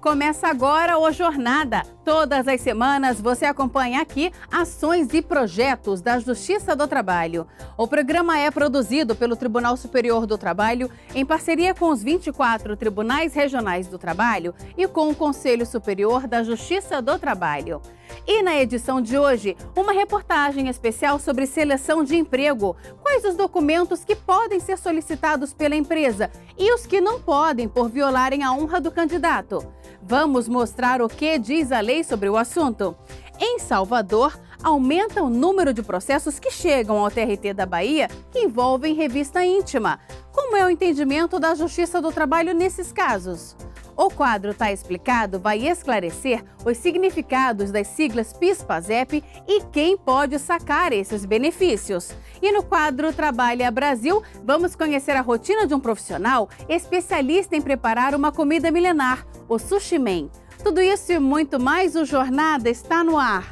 Começa agora o Jornada. Todas as semanas você acompanha aqui ações e projetos da Justiça do Trabalho. O programa é produzido pelo Tribunal Superior do Trabalho em parceria com os 24 Tribunais Regionais do Trabalho e com o Conselho Superior da Justiça do Trabalho. E na edição de hoje, uma reportagem especial sobre seleção de emprego. Quais os documentos que podem ser solicitados pela empresa e os que não podem por violarem a honra do candidato? Vamos mostrar o que diz a lei sobre o assunto. Em Salvador, aumenta o número de processos que chegam ao TRT da Bahia que envolvem revista íntima. Como é o entendimento da Justiça do Trabalho nesses casos? O quadro Tá Explicado vai esclarecer os significados das siglas PIS/PASEP e quem pode sacar esses benefícios. E no quadro Trabalha Brasil, vamos conhecer a rotina de um profissional especialista em preparar uma comida milenar, o Sushi Man. Tudo isso e muito mais, o Jornada está no ar.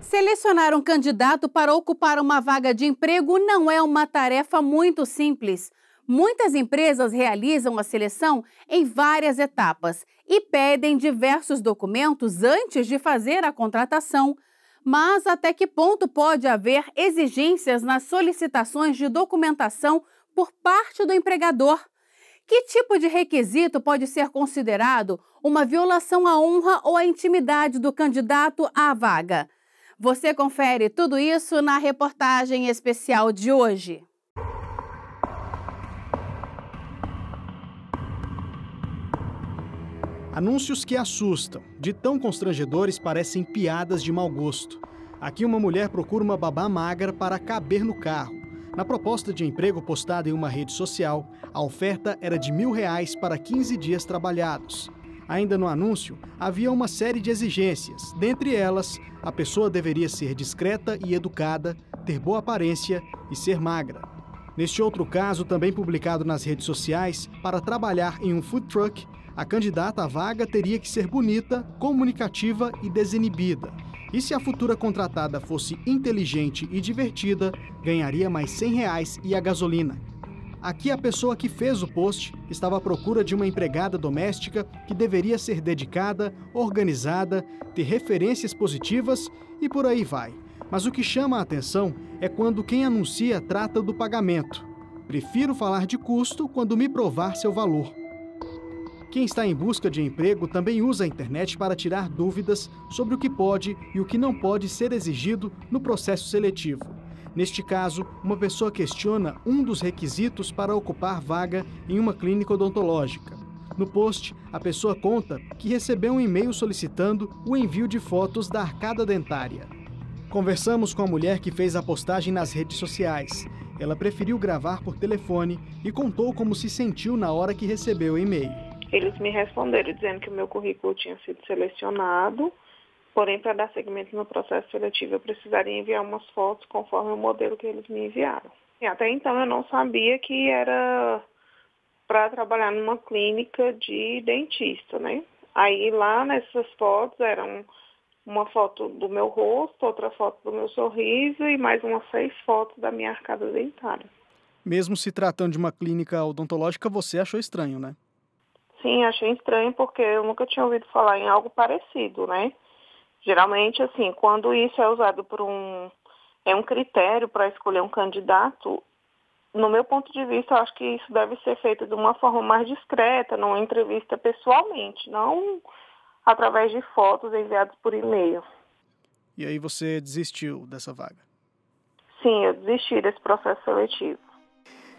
Selecionar um candidato para ocupar uma vaga de emprego não é uma tarefa muito simples. Muitas empresas realizam a seleção em várias etapas e pedem diversos documentos antes de fazer a contratação. Mas até que ponto pode haver exigências nas solicitações de documentação por parte do empregador? Que tipo de requisito pode ser considerado uma violação à honra ou à intimidade do candidato à vaga? Você confere tudo isso na reportagem especial de hoje. Anúncios que assustam, de tão constrangedores parecem piadas de mau gosto. Aqui uma mulher procura uma babá magra para caber no carro. Na proposta de emprego postada em uma rede social, a oferta era de R$1.000 para 15 dias trabalhados. Ainda no anúncio, havia uma série de exigências. Dentre elas, a pessoa deveria ser discreta e educada, ter boa aparência e ser magra. Neste outro caso, também publicado nas redes sociais, para trabalhar em um food truck, a candidata à vaga teria que ser bonita, comunicativa e desinibida. E se a futura contratada fosse inteligente e divertida, ganharia mais R$100 e a gasolina. Aqui a pessoa que fez o post estava à procura de uma empregada doméstica que deveria ser dedicada, organizada, ter referências positivas e por aí vai. Mas o que chama a atenção é quando quem anuncia trata do pagamento. Prefiro falar de custo quando me provar seu valor. Quem está em busca de emprego também usa a internet para tirar dúvidas sobre o que pode e o que não pode ser exigido no processo seletivo. Neste caso, uma pessoa questiona um dos requisitos para ocupar vaga em uma clínica odontológica. No post, a pessoa conta que recebeu um e-mail solicitando o envio de fotos da arcada dentária. Conversamos com a mulher que fez a postagem nas redes sociais. Ela preferiu gravar por telefone e contou como se sentiu na hora que recebeu o e-mail. Eles me responderam dizendo que o meu currículo tinha sido selecionado, porém, para dar seguimento no processo seletivo, eu precisaria enviar umas fotos conforme o modelo que eles me enviaram. E até então, eu não sabia que era para trabalhar numa clínica de dentista, né? Aí, lá nessas fotos, eram uma foto do meu rosto, outra foto do meu sorriso e mais umas 6 fotos da minha arcada dentária. Mesmo se tratando de uma clínica odontológica, você achou estranho, né? Sim, achei estranho porque eu nunca tinha ouvido falar em algo parecido, né? Geralmente, assim, quando isso é usado por um critério para escolher um candidato, no meu ponto de vista, eu acho que isso deve ser feito de uma forma mais discreta, numa entrevista pessoalmente, não através de fotos enviadas por e-mail. E aí você desistiu dessa vaga? Sim, eu desisti desse processo seletivo.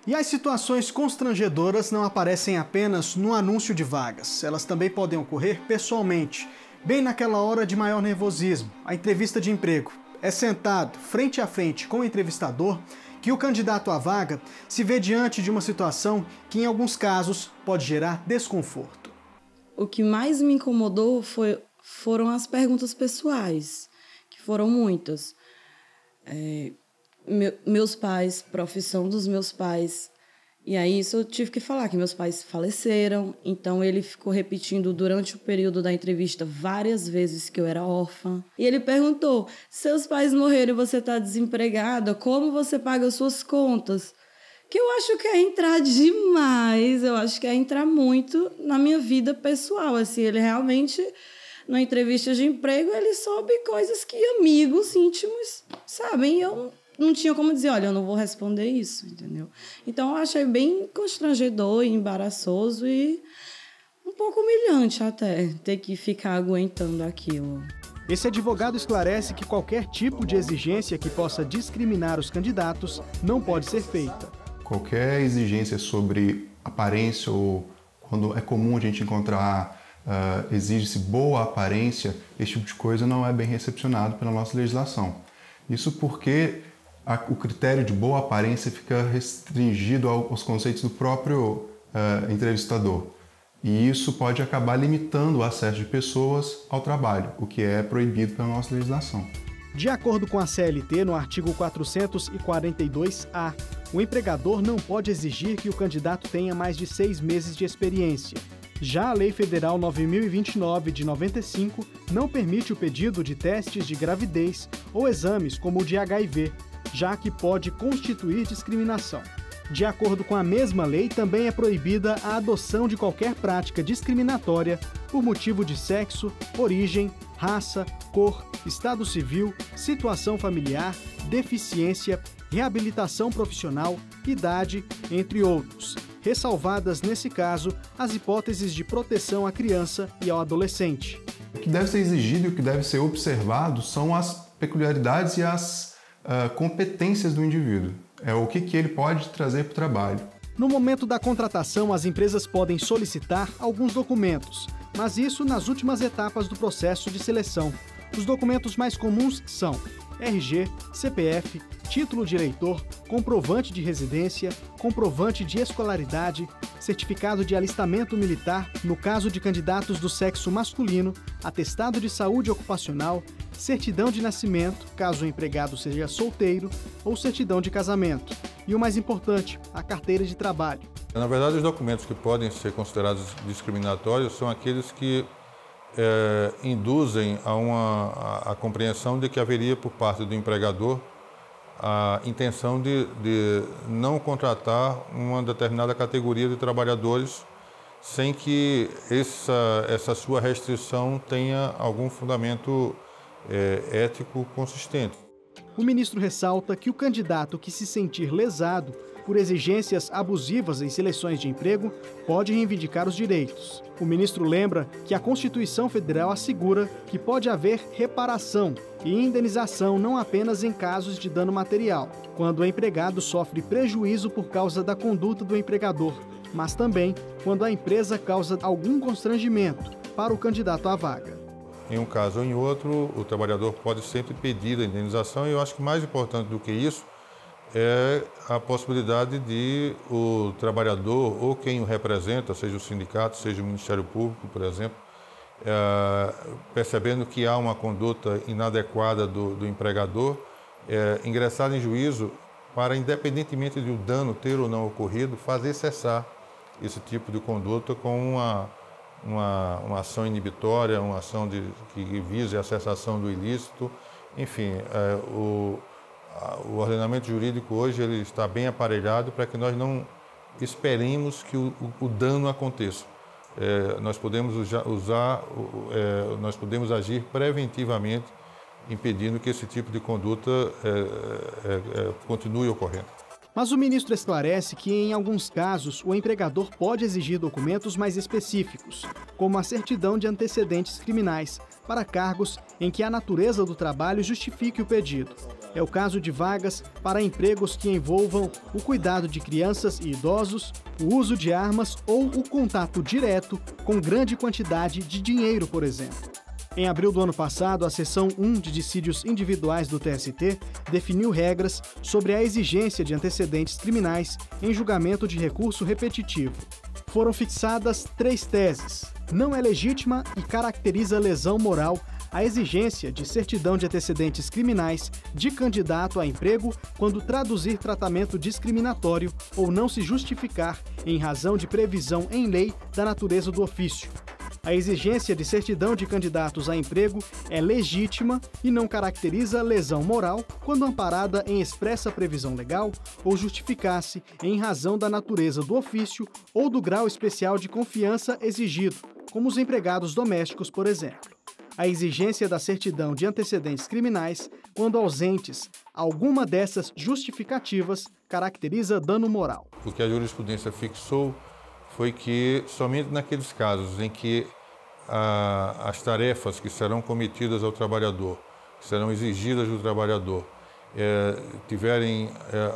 E as situações constrangedoras não aparecem apenas no anúncio de vagas. Elas também podem ocorrer pessoalmente, bem naquela hora de maior nervosismo, a entrevista de emprego. É sentado, frente a frente com o entrevistador, que o candidato à vaga se vê diante de uma situação que, em alguns casos, pode gerar desconforto. O que mais me incomodou foram as perguntas pessoais, que foram muitas. Meus pais, profissão dos meus pais, E aí isso eu tive que falar, que meus pais faleceram, então ele ficou repetindo durante o período da entrevista várias vezes que eu era órfã. E ele perguntou, seus pais morreram e você está desempregada, como você paga as suas contas? Que eu acho que é entrar demais, eu acho que é entrar muito na minha vida pessoal, assim, ele realmente, na entrevista de emprego, ele soube coisas que amigos íntimos sabem, e eu não tinha como dizer, olha, eu não vou responder isso, entendeu? Então, eu achei bem constrangedor e embaraçoso e um pouco humilhante até, ter que ficar aguentando aquilo. Esse advogado esclarece que qualquer tipo de exigência que possa discriminar os candidatos não pode ser feita. Qualquer exigência sobre aparência ou quando é comum a gente encontrar, exige-se boa aparência, esse tipo de coisa não é bem recepcionado pela nossa legislação. Isso porque o critério de boa aparência fica restringido aos conceitos do próprio entrevistador. E isso pode acabar limitando o acesso de pessoas ao trabalho, o que é proibido pela nossa legislação. De acordo com a CLT, no artigo 442-A, o empregador não pode exigir que o candidato tenha mais de 6 meses de experiência. Já a Lei Federal 9.029, de 95, não permite o pedido de testes de gravidez ou exames como o de HIV, já que pode constituir discriminação. De acordo com a mesma lei, também é proibida a adoção de qualquer prática discriminatória por motivo de sexo, origem, raça, cor, estado civil, situação familiar, deficiência, reabilitação profissional, idade, entre outros, ressalvadas, nesse caso, as hipóteses de proteção à criança e ao adolescente. O que deve ser exigido e o que deve ser observado são as peculiaridades e as competências do indivíduo. É o que ele pode trazer para o trabalho. No momento da contratação, as empresas podem solicitar alguns documentos, mas isso nas últimas etapas do processo de seleção. Os documentos mais comuns são RG, CPF, título de eleitor, comprovante de residência, comprovante de escolaridade, certificado de alistamento militar, no caso de candidatos do sexo masculino, atestado de saúde ocupacional, certidão de nascimento, caso o empregado seja solteiro, ou certidão de casamento. E o mais importante, a carteira de trabalho. Na verdade, os documentos que podem ser considerados discriminatórios são aqueles que induzem a compreensão de que haveria por parte do empregador a intenção de não contratar uma determinada categoria de trabalhadores sem que essa sua restrição tenha algum fundamento ético consistente. O ministro ressalta que o candidato que se sentir lesado por exigências abusivas em seleções de emprego pode reivindicar os direitos. O ministro lembra que a Constituição Federal assegura que pode haver reparação e indenização não apenas em casos de dano material, quando o empregado sofre prejuízo por causa da conduta do empregador, mas também quando a empresa causa algum constrangimento para o candidato à vaga. Em um caso ou em outro, o trabalhador pode sempre pedir a indenização e eu acho que mais importante do que isso é a possibilidade de o trabalhador ou quem o representa, seja o sindicato, seja o Ministério Público, por exemplo, percebendo que há uma conduta inadequada do empregador, ingressar em juízo para, independentemente de o dano ter ou não ocorrido, fazer cessar esse tipo de conduta com uma ação inibitória, uma ação que vise a cessação do ilícito. Enfim, o ordenamento jurídico hoje ele está bem aparelhado para que nós não esperemos que o dano aconteça. Nós podemos nós podemos agir preventivamente, impedindo que esse tipo de conduta continue ocorrendo. Mas o ministro esclarece que, em alguns casos, o empregador pode exigir documentos mais específicos, como a certidão de antecedentes criminais, para cargos em que a natureza do trabalho justifique o pedido. É o caso de vagas para empregos que envolvam o cuidado de crianças e idosos, o uso de armas ou o contato direto com grande quantidade de dinheiro, por exemplo. Em abril do ano passado, a Seção 1 de Dissídios Individuais do TST definiu regras sobre a exigência de antecedentes criminais em julgamento de recurso repetitivo. Foram fixadas 3 teses. Não é legítima e caracteriza lesão moral a exigência de certidão de antecedentes criminais de candidato a emprego quando traduzir tratamento discriminatório ou não se justificar em razão de previsão em lei da natureza do ofício. A exigência de certidão de candidatos a emprego é legítima e não caracteriza lesão moral quando amparada em expressa previsão legal ou justificasse em razão da natureza do ofício ou do grau especial de confiança exigido, como os empregados domésticos, por exemplo. A exigência da certidão de antecedentes criminais, quando ausentes alguma dessas justificativas, caracteriza dano moral. O que a jurisprudência fixou foi que somente naqueles casos em que as tarefas que serão cometidas ao trabalhador, que serão exigidas do trabalhador, tiverem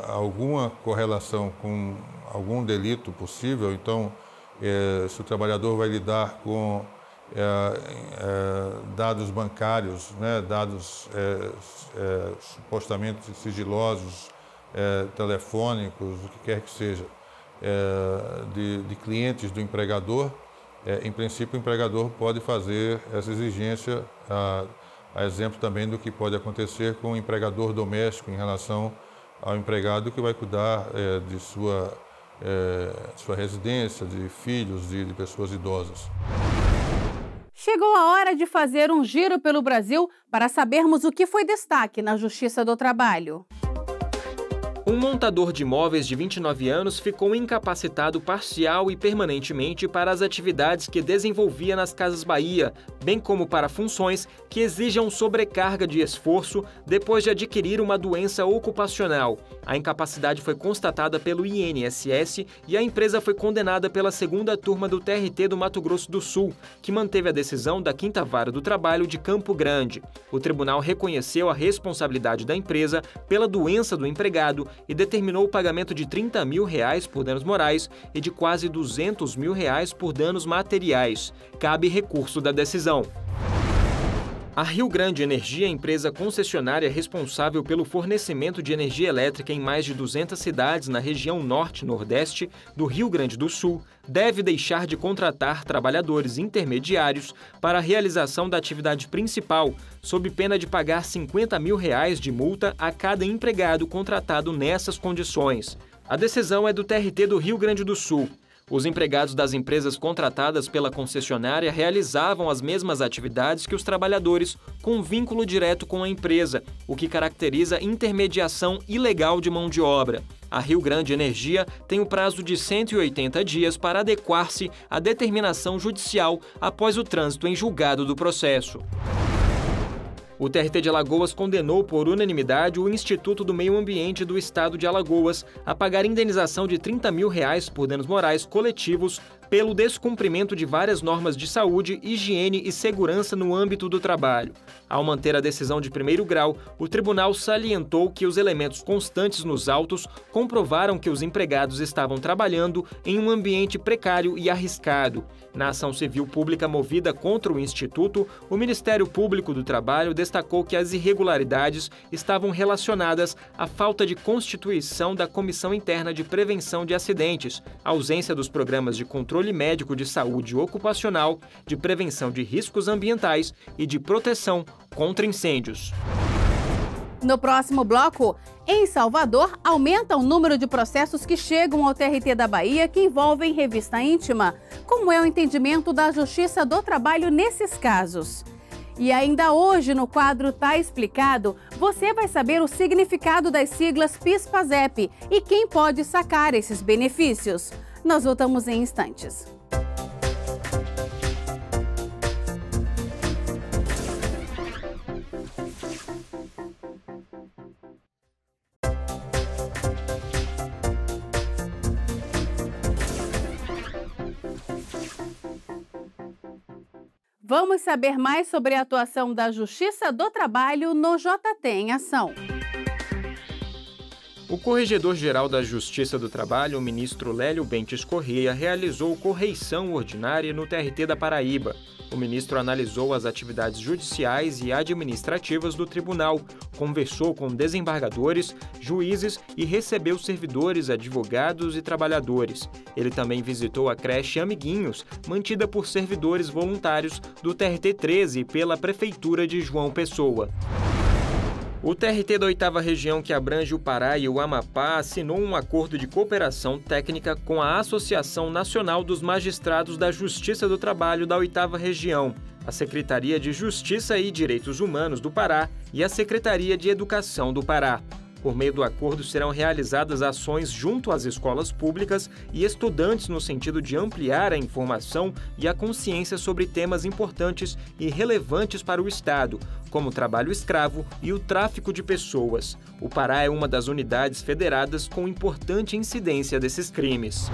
alguma correlação com algum delito possível, então, se o trabalhador vai lidar com dados bancários, né, dados supostamente sigilosos, telefônicos, o que quer que seja, de clientes do empregador, em princípio o empregador pode fazer essa exigência, a exemplo também do que pode acontecer com o empregador doméstico em relação ao empregado que vai cuidar de sua residência, de filhos, de pessoas idosas. Chegou a hora de fazer um giro pelo Brasil para sabermos o que foi destaque na Justiça do Trabalho. Um montador de móveis de 29 anos ficou incapacitado parcial e permanentemente para as atividades que desenvolvia nas Casas Bahia, bem como para funções que exijam sobrecarga de esforço depois de adquirir uma doença ocupacional. A incapacidade foi constatada pelo INSS e a empresa foi condenada pela segunda turma do TRT do Mato Grosso do Sul, que manteve a decisão da 5ª Vara do Trabalho de Campo Grande. O tribunal reconheceu a responsabilidade da empresa pela doença do empregado e determinou o pagamento de R$30 mil por danos morais e de quase R$200 mil por danos materiais. Cabe recurso da decisão. A Rio Grande Energia, empresa concessionária responsável pelo fornecimento de energia elétrica em mais de 200 cidades na região norte e nordeste do Rio Grande do Sul, deve deixar de contratar trabalhadores intermediários para a realização da atividade principal, sob pena de pagar R$50 mil de multa a cada empregado contratado nessas condições. A decisão é do TRT do Rio Grande do Sul. Os empregados das empresas contratadas pela concessionária realizavam as mesmas atividades que os trabalhadores com vínculo direto com a empresa, o que caracteriza intermediação ilegal de mão de obra. A Rio Grande Energia tem o prazo de 180 dias para adequar-se à determinação judicial após o trânsito em julgado do processo. O TRT de Alagoas condenou por unanimidade o Instituto do Meio Ambiente do Estado de Alagoas a pagar indenização de R$30 mil por danos morais coletivos pelo descumprimento de várias normas de saúde, higiene e segurança no âmbito do trabalho. Ao manter a decisão de primeiro grau, o tribunal salientou que os elementos constantes nos autos comprovaram que os empregados estavam trabalhando em um ambiente precário e arriscado. Na ação civil pública movida contra o Instituto, o Ministério Público do Trabalho destacou que as irregularidades estavam relacionadas à falta de constituição da Comissão Interna de Prevenção de Acidentes, ausência dos programas de controle médico de saúde ocupacional, de prevenção de riscos ambientais e de proteção contra incêndios. No próximo bloco, em Salvador, aumenta o número de processos que chegam ao TRT da Bahia que envolvem revista íntima. Como é o entendimento da Justiça do Trabalho nesses casos? E ainda hoje, no quadro Tá Explicado, você vai saber o significado das siglas PIS/PASEP e quem pode sacar esses benefícios. Nós voltamos em instantes. Vamos saber mais sobre a atuação da Justiça do Trabalho no JT em Ação. O Corregedor-Geral da Justiça do Trabalho, o ministro Lélio Bentes Corrêa, realizou correição ordinária no TRT da Paraíba. O ministro analisou as atividades judiciais e administrativas do tribunal, conversou com desembargadores, juízes e recebeu servidores, advogados e trabalhadores. Ele também visitou a creche Amiguinhos, mantida por servidores voluntários do TRT 13 pela Prefeitura de João Pessoa. O TRT da 8ª Região, que abrange o Pará e o Amapá, assinou um acordo de cooperação técnica com a Associação Nacional dos Magistrados da Justiça do Trabalho da 8ª Região, a Secretaria de Justiça e Direitos Humanos do Pará e a Secretaria de Educação do Pará. Por meio do acordo, serão realizadas ações junto às escolas públicas e estudantes no sentido de ampliar a informação e a consciência sobre temas importantes e relevantes para o Estado, como o trabalho escravo e o tráfico de pessoas. O Pará é uma das unidades federadas com importante incidência desses crimes.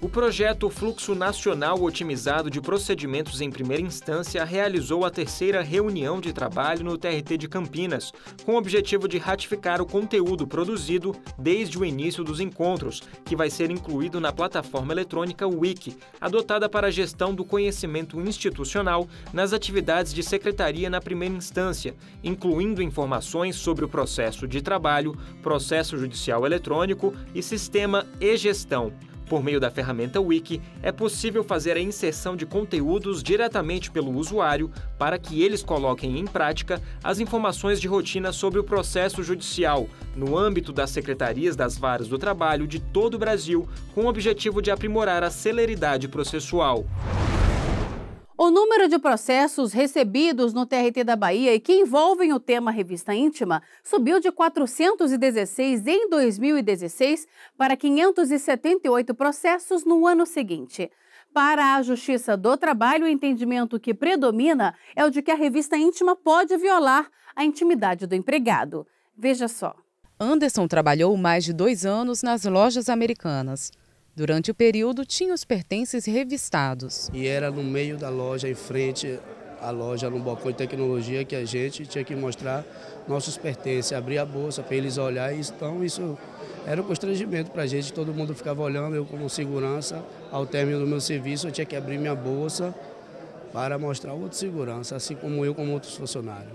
O projeto Fluxo Nacional Otimizado de Procedimentos em Primeira Instância realizou a 3ª reunião de trabalho no TRT de Campinas, com o objetivo de ratificar o conteúdo produzido desde o início dos encontros, que vai ser incluído na plataforma eletrônica Wiki, adotada para a gestão do conhecimento institucional nas atividades de secretaria na primeira instância, incluindo informações sobre o processo de trabalho, processo judicial eletrônico e sistema e-gestão. Por meio da ferramenta Wiki, é possível fazer a inserção de conteúdos diretamente pelo usuário para que eles coloquem em prática as informações de rotina sobre o processo judicial, no âmbito das secretarias das varas do trabalho de todo o Brasil, com o objetivo de aprimorar a celeridade processual. O número de processos recebidos no TRT da Bahia e que envolvem o tema revista íntima subiu de 416 em 2016 para 578 processos no ano seguinte. Para a Justiça do Trabalho, o entendimento que predomina é o de que a revista íntima pode violar a intimidade do empregado. Veja só. Anderson trabalhou mais de 2 anos nas lojas americanas. Durante o período, tinha os pertences revistados. E era no meio da loja, em frente à loja, no balcão de tecnologia, que a gente tinha que mostrar nossos pertences, abrir a bolsa para eles olharem. Então, isso era um constrangimento para a gente, todo mundo ficava olhando. Eu, como segurança, ao término do meu serviço, eu tinha que abrir minha bolsa para mostrar outro segurança, assim como eu, como outros funcionários.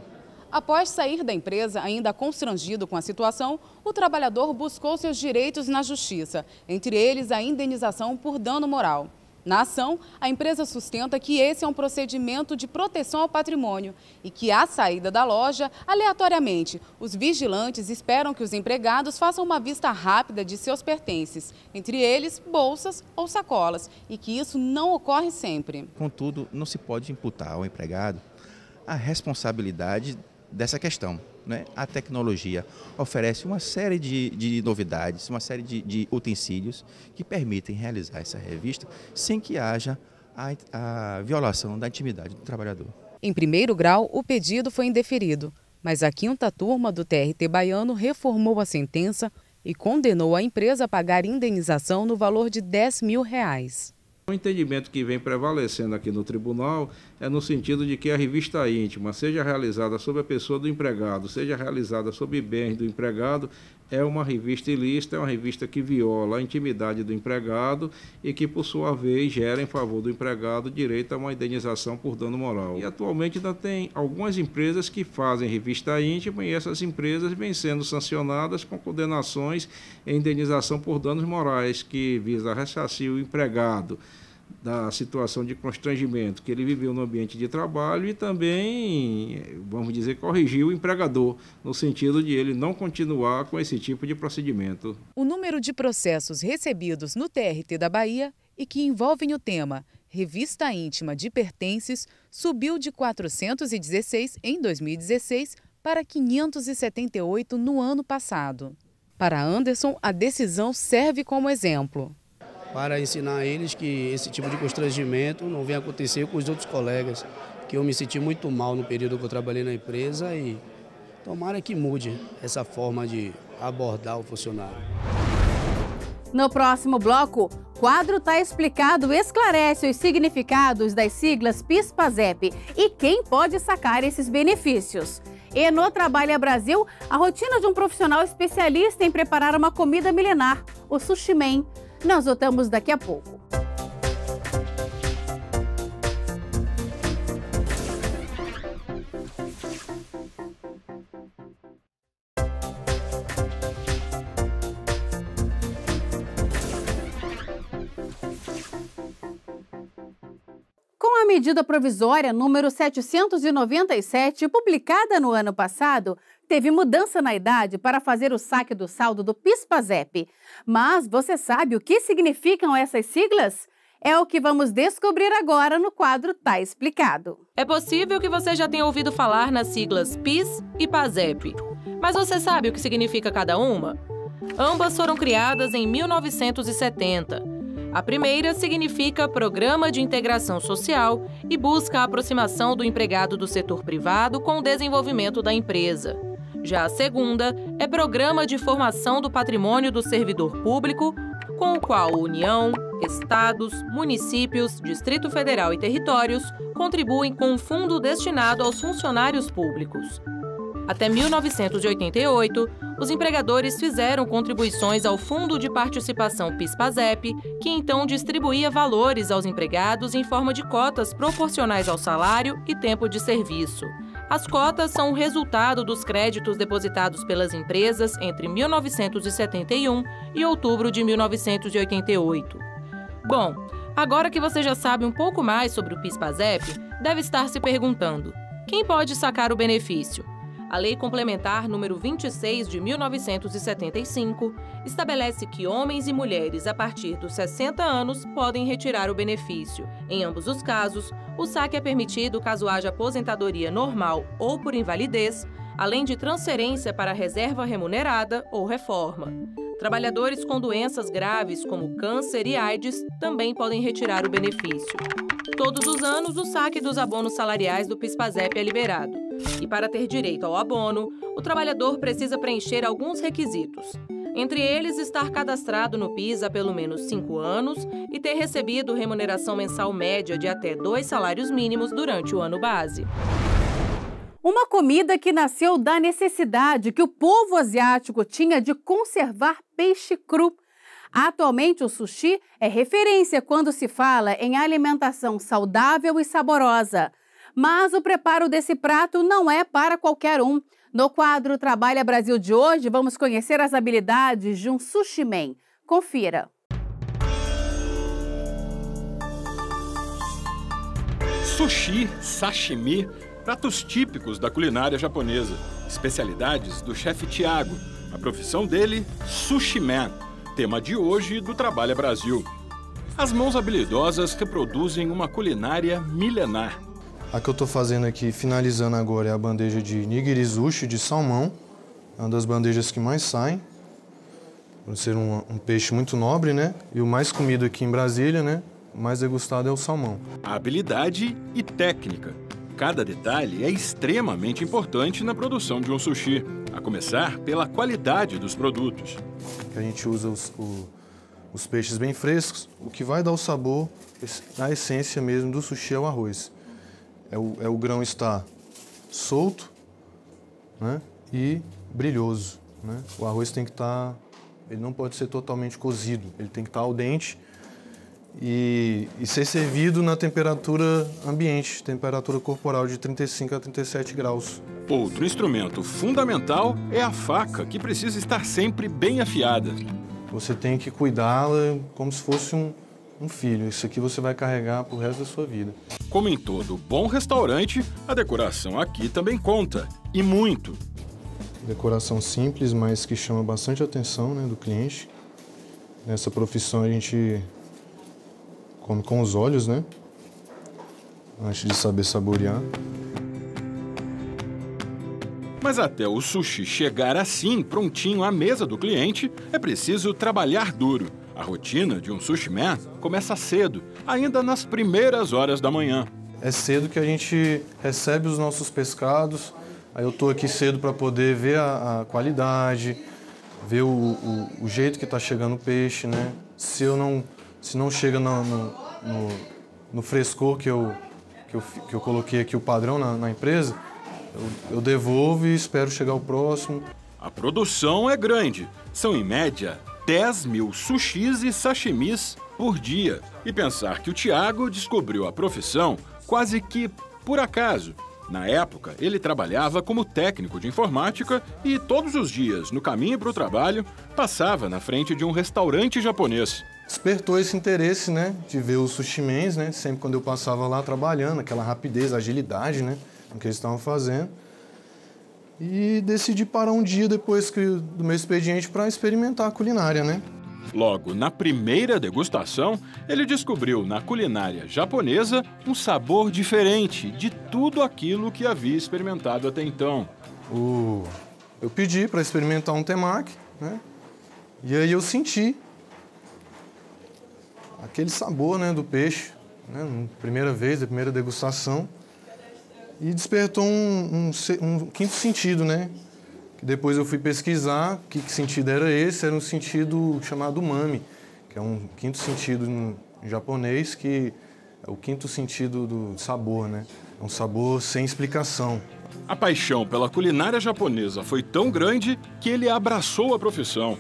Após sair da empresa, ainda constrangido com a situação, o trabalhador buscou seus direitos na justiça, entre eles a indenização por dano moral. Na ação, a empresa sustenta que esse é um procedimento de proteção ao patrimônio e que, à saída da loja, aleatoriamente, os vigilantes esperam que os empregados façam uma vista rápida de seus pertences, entre eles bolsas ou sacolas, e que isso não ocorre sempre. Contudo, não se pode imputar ao empregado a responsabilidade dessa questão, né? A tecnologia oferece uma série de novidades, uma série de utensílios que permitem realizar essa revista sem que haja a violação da intimidade do trabalhador. Em primeiro grau, o pedido foi indeferido, mas a 5ª turma do TRT baiano reformou a sentença e condenou a empresa a pagar indenização no valor de R$10 mil. O entendimento que vem prevalecendo aqui no tribunal é no sentido de que a revista íntima, seja realizada sobre a pessoa do empregado, seja realizada sobre bens do empregado, é uma revista ilícita, é uma revista que viola a intimidade do empregado e que, por sua vez, gera em favor do empregado direito a uma indenização por dano moral. E atualmente ainda tem algumas empresas que fazem revista íntima e essas empresas vêm sendo sancionadas com condenações e indenização por danos morais, que visa ressarcir o empregado da situação de constrangimento que ele viveu no ambiente de trabalho e também, vamos dizer, corrigir o empregador, no sentido de ele não continuar com esse tipo de procedimento. O número de processos recebidos no TRT da Bahia e que envolvem o tema Revista Íntima de Pertences subiu de 416 em 2016 para 578 no ano passado. Para Anderson, a decisão serve como exemplo. Para ensinar a eles que esse tipo de constrangimento não venha acontecer com os outros colegas, que eu me senti muito mal no período que eu trabalhei na empresa e tomara que mude essa forma de abordar o funcionário. No próximo bloco, quadro Tá Explicado esclarece os significados das siglas PIS-PASEP e quem pode sacar esses benefícios. E no Trabalha Brasil, a rotina de um profissional especialista em preparar uma comida milenar, o Sushi Man. Nós voltamos daqui a pouco. Com a medida provisória número 797, publicada no ano passado, teve mudança na idade para fazer o saque do saldo do PIS/PASEP. Mas você sabe o que significam essas siglas? É o que vamos descobrir agora no quadro Tá Explicado. É possível que você já tenha ouvido falar nas siglas PIS e PASEP. Mas você sabe o que significa cada uma? Ambas foram criadas em 1970. A primeira significa Programa de Integração Social e busca a aproximação do empregado do setor privado com o desenvolvimento da empresa. Já a segunda é Programa de Formação do Patrimônio do Servidor Público, com o qual a União, estados, municípios, Distrito Federal e territórios contribuem com um fundo destinado aos funcionários públicos. Até 1988, os empregadores fizeram contribuições ao Fundo de Participação PIS/PASEP, que então distribuía valores aos empregados em forma de cotas proporcionais ao salário e tempo de serviço. As cotas são o resultado dos créditos depositados pelas empresas entre 1971 e outubro de 1988. Bom, agora que você já sabe um pouco mais sobre o PIS/PASEP, deve estar se perguntando: quem pode sacar o benefício? A Lei Complementar número 26 de 1975 estabelece que homens e mulheres a partir dos 60 anos podem retirar o benefício. Em ambos os casos, o saque é permitido caso haja aposentadoria normal ou por invalidez, além de transferência para reserva remunerada ou reforma. Trabalhadores com doenças graves como câncer e AIDS também podem retirar o benefício. Todos os anos, o saque dos abonos salariais do PIS/PASEP é liberado. E para ter direito ao abono, o trabalhador precisa preencher alguns requisitos. Entre eles, estar cadastrado no PIS há pelo menos 5 anos e ter recebido remuneração mensal média de até 2 salários mínimos durante o ano base. Uma comida que nasceu da necessidade que o povo asiático tinha de conservar peixe cru. Atualmente, o sushi é referência quando se fala em alimentação saudável e saborosa. Mas o preparo desse prato não é para qualquer um. No quadro Trabalha Brasil de hoje, vamos conhecer as habilidades de um sushi man. Confira. Sushi, sashimi, pratos típicos da culinária japonesa. Especialidades do chefe Thiago. A profissão dele, Sushi Man. Tema de hoje do Trabalha Brasil. As mãos habilidosas reproduzem uma culinária milenar. A que eu estou fazendo aqui, finalizando agora, é a bandeja de nigirizushi de salmão. É uma das bandejas que mais saem. Por ser um peixe muito nobre, né? E o mais comido aqui em Brasília, né? O mais degustado é o salmão. A habilidade e técnica. Cada detalhe é extremamente importante na produção de um sushi, a começar pela qualidade dos produtos. A gente usa os peixes bem frescos, o que vai dar o sabor, a essência mesmo do sushi é o arroz. O grão estar solto, né, e brilhoso, né? O arroz tem que estar, ele não pode ser totalmente cozido, ele tem que estar al dente e ser servido na temperatura ambiente, temperatura corporal de 35 a 37 graus. Outro instrumento fundamental é a faca, que precisa estar sempre bem afiada. Você tem que cuidá-la como se fosse um filho. Isso aqui você vai carregar pro resto da sua vida. Como em todo bom restaurante, a decoração aqui também conta, e muito. Decoração simples, mas que chama bastante atenção, né, do cliente. Nessa profissão a gente come com os olhos, né? Antes de saber saborear. Mas até o sushi chegar assim, prontinho à mesa do cliente, é preciso trabalhar duro. A rotina de um sushi man começa cedo, ainda nas primeiras horas da manhã. É cedo que a gente recebe os nossos pescados, aí eu tô aqui cedo para poder ver a qualidade, ver o jeito que está chegando o peixe, né? Se não chega no frescor que eu coloquei aqui o padrão na empresa, Eu devolvo e espero chegar ao próximo. A produção é grande. São, em média, 10 mil sushis e sashimis por dia. E pensar que o Tiago descobriu a profissão quase que por acaso. Na época, ele trabalhava como técnico de informática e todos os dias, no caminho para o trabalho, passava na frente de um restaurante japonês. Despertou esse interesse, né, de ver os sushimens, né, sempre quando eu passava lá trabalhando, aquela rapidez, agilidade, né, no que eles estavam fazendo. E decidi parar um dia depois do meu expediente para experimentar a culinária, né. Logo, na primeira degustação, ele descobriu na culinária japonesa um sabor diferente de tudo aquilo que havia experimentado até então. Eu pedi para experimentar um temaki, né? E aí eu senti aquele sabor, né, do peixe, né, primeira vez, a primeira degustação, e despertou um quinto sentido, né? Que depois eu fui pesquisar que sentido era esse, era um sentido chamado umami, que é um quinto sentido em japonês, que é o quinto sentido do sabor, né? É um sabor sem explicação. A paixão pela culinária japonesa foi tão grande que ele abraçou a profissão.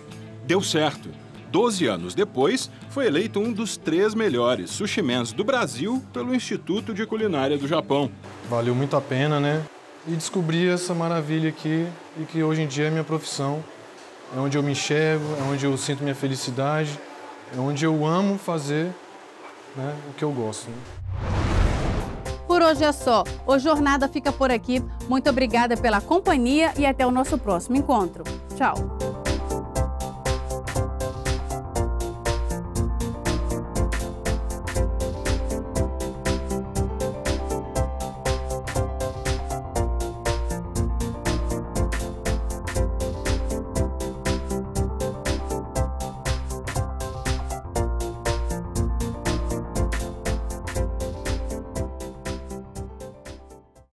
Deu certo. 12 anos depois, foi eleito um dos 3 melhores sushimens do Brasil pelo Instituto de Culinária do Japão. Valeu muito a pena, né? E descobri essa maravilha aqui e que hoje em dia é minha profissão. É onde eu me enxergo, é onde eu sinto minha felicidade, é onde eu amo fazer, né, o que eu gosto. Né? Por hoje é só. O Jornada fica por aqui. Muito obrigada pela companhia e até o nosso próximo encontro. Tchau!